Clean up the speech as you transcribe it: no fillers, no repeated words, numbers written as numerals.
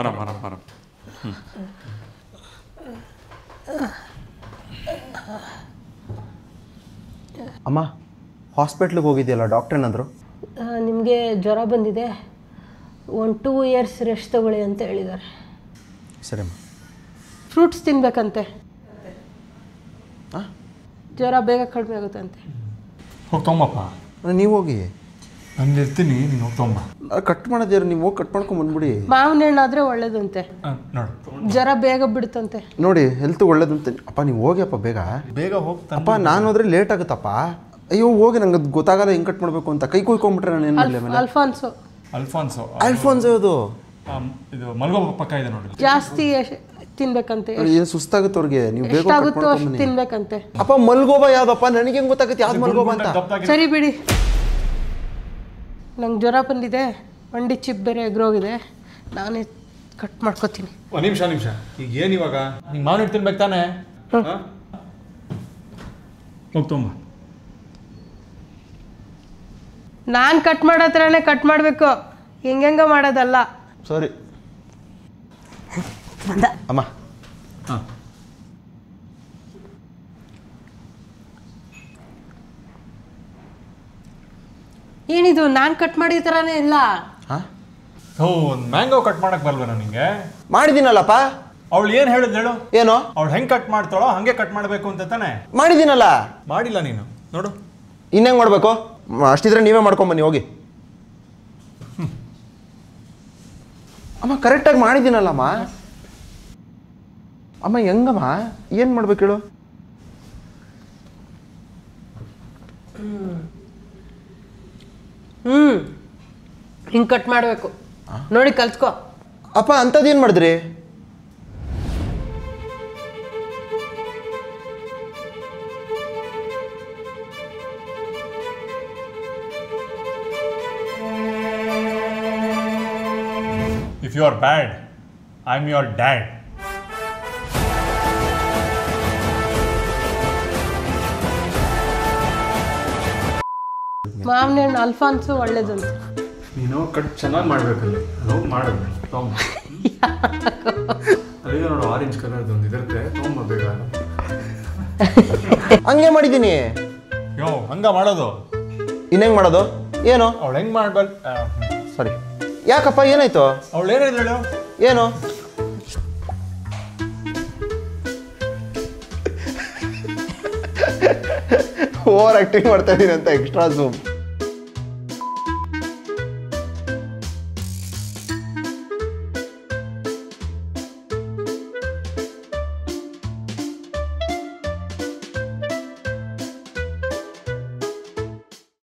ಆರಾಮ್ ಆರಾಮ್ ಆರಾಮ್. ಅಮ್ಮ ಹಾಸ್ಪಿಟ್ಲಿಗೆ ಹೋಗಿದೆಯಲ್ಲ, ಡಾಕ್ಟ್ರ್ ಏನಾದರೂ? ನಿಮಗೆ ಜ್ವರ ಬಂದಿದೆ, 1-2 ಇಯರ್ಸ್ ರೆಸ್ಟ್ ತಗೊಳ್ಳಿ ಅಂತ ಹೇಳಿದ್ದಾರೆ. ಸರಿ ಅಮ್ಮ. ಫ್ರೂಟ್ಸ್ ತಿನ್ಬೇಕಂತೆ, ಹಾಂ, ಜ್ವರ ಬೇಗ ಕಡಿಮೆ ಆಗುತ್ತಂತೆ. ಹೋಗಿ ತೊಗೊಂಬಪ್ಪ. ನೀವು ಹೋಗಿ, ನಾನು ಇರ್ತೀನಿ, ನೀನು ಹೋಗಿ ತೊಗೊಂಬ. ಕಟ್ ಮಾಡೋದೇರು, ನೀವು ಹೋಗಿ ಕಟ್ ಮಾಡ್ಕೊಂಡು ಬಂದ್ಬಿಡಿ. ಮಾವಿನ ಹಣ್ಣಾದರೆ ಒಳ್ಳೇದಂತೆ, ನೋಡು ಜ್ವರ ಬೇಗ ಬಿಡುತ್ತಂತೆ. ನೋಡಿ, ಹೆಲ್ತ್ ಒಳ್ಳೇದಂತೆ. ಅಪ್ಪ ನೀವು ಹೋಗಿ ಅಪ್ಪ, ಬೇಗ ಬೇಗ ಹೋಗ್ತಾನೆ. ಅಪ್ಪ ನಾನು ಹೋದ್ರೆ ಲೇಟ್ ಆಗುತ್ತಪ್ಪ. ಅಯ್ಯೋ ಹೋಗಿ, ನಂಗೆ ಅದು ಗೊತ್ತಾಗಲ್ಲ ಹೆಂಗೆ ಕಟ್ ಮಾಡಬೇಕು ಅಂತ. ಕೈ ಕುಯ್ಕೊಂಬಿಟ್ರೆ ನಾನು ಏನು ಮಾಡಲಿ ಆಮೇಲೆ? ಅಲ್ಫಾನ್ಸೋ ಅದು ಇದು ಮಲ್ಗೋ ಪಕ್ಕ ಇದೆ ನೋಡಿ. ಜಾಸ್ತಿ ತಿನ್ಬೇಕಂತೆ, ಏನು ಸುಸ್ತಾಗುತ್ತೆ ಅವ್ರಿಗೆ. ನೀವು ಬೇಗ ಎಷ್ಟಾಗುತ್ತೋ ಅಷ್ಟು ತಿನ್ಬೇಕಂತೆ. ಅಪ್ಪ ಮಲ್ಗೋಬ ಯಾವ್ದಪ್ಪ? ನನಗೆ ಹೆಂಗೆ ಗೊತ್ತಾಗುತ್ತೆ ಯಾವ್ದು ಮಲ್ಗೋಬ ಅಂತ? ಸರಿ ಬಿಡಿ, ನಂಗೆ ಜ್ವರ ಬಂದಿದೆ, ಮಂಡಿ ಚಿಪ್ ಬೇರೆ ಎಗ್ರೋಗಿದೆ, ನಾನೇ ಕಟ್ ಮಾಡ್ಕೋತೀನಿ. ನಿಮಿಷ ಈಗ ಏನು ಇವಾಗ? ನಿಂಗೆ ಮಾವಿನ ಹಣ್ಣು ತಿನ್ಬೇಕು ತಾನೆ? ಹೋಗಿ ತೊಗೊಂಬ. ನಾನು ಕಟ್ ಮಾಡೋ ಥರನೇ ಕಟ್ ಮಾಡಬೇಕು, ಹೆಂಗೆಂಗ ಮಾಡೋದಲ್ಲ. ಸರಿ ಬಂದ ಅಮ್ಮ. ಹಾಂ, ಏನಿದು ನಾನು ಕಟ್ ಮಾಡಿದ ಥರನೇ ಇಲ್ಲ. ಹಾಂ, ಒಂದು ಮ್ಯಾಂಗೋ ಕಟ್ ಮಾಡಕ್ಕೆ ಬರಲ್ವೇನೋ ನಿಂಗೆ? ಮಾಡಿದ್ದೀನಲ್ಲಪ್ಪ. ಅವಳು ಏನು ಹೇಳಿದ್ಲು ಹೇಳು? ಏನೋ ಅವಳು ಹೆಂಗೆ ಕಟ್ ಮಾಡ್ತಾಳೋ ಹಂಗೆ ಕಟ್ ಮಾಡಬೇಕು ಅಂತ ತಾನೆ? ಮಾಡಿದ್ದೀನಲ್ಲ. ಮಾಡಿಲ್ಲ ನೀನು, ನೋಡು. ಇನ್ನೆಂಗೆ ಮಾಡಬೇಕು? ಅಷ್ಟಿದ್ರೆ ನೀವೇ ಮಾಡ್ಕೊಂಬನ್ನಿ ಹೋಗಿ. ಅಮ್ಮ ಕರೆಕ್ಟಾಗಿ ಮಾಡಿದ್ದೀನಲ್ಲಮ್ಮ. ಅಮ್ಮ ಹೆಂಗಮ್ಮ, ಏನು ಮಾಡ್ಬೇಕು ಹೇಳು? ಹಿಂಗೆ ಕಟ್ ಮಾಡಬೇಕು ನೋಡಿ, ಕಲ್ತ್ಕೋ. ಅಪ್ಪ ಅಂಥದ್ದೇನು ಮಾಡಿದ್ರಿ? If you are bad, I'm your dad. ಮಾವಿನ ಹಣ್ಣು ಅಲ್ಫಾನ್ಸು ಒಳ್ಳೇದಂತೆ. ನೀನು ಕಟ್ ಚೆನ್ನಾಗಿ ಮಾಡ್ಬೇಕಲ್ಲಿ, ಹೋಗಿ ಮಾಡೋದು ತೊಗೊಂಬ. ಅಲ್ಲಿಗೆ ನೋಡು, ಆರೆಂಜ್ ಕಲರ್ದು ಒಂದು ಇರುತ್ತೆ, ತೊಗೊಂಬ ಬೇಗ. ಹಂಗೆ ಮಾಡಿದ್ದೀನಿ. ಯೋ, ಹಂಗ ಮಾಡೋದು? ಇನ್ನೆಂಗೆ ಮಾಡೋದು? ಏನು ಅವಳು ಹೆಂಗೆ ಮಾಡ್ಬಾರ್ದು? ಸರಿ. ಯಾಕಪ್ಪ ಏನಾಯ್ತು? ಅವಳು ಏನಿಲ್ಲ ಹೇಳು. ಏನು? ಓವರ್ ಆಕ್ಟಿಂಗ್ ಮಾಡ್ತಾ ಇದ್ದೀನಿ ಅಂತ ಎಕ್ಸ್ಟ್ರಾ ಝೂಮ್.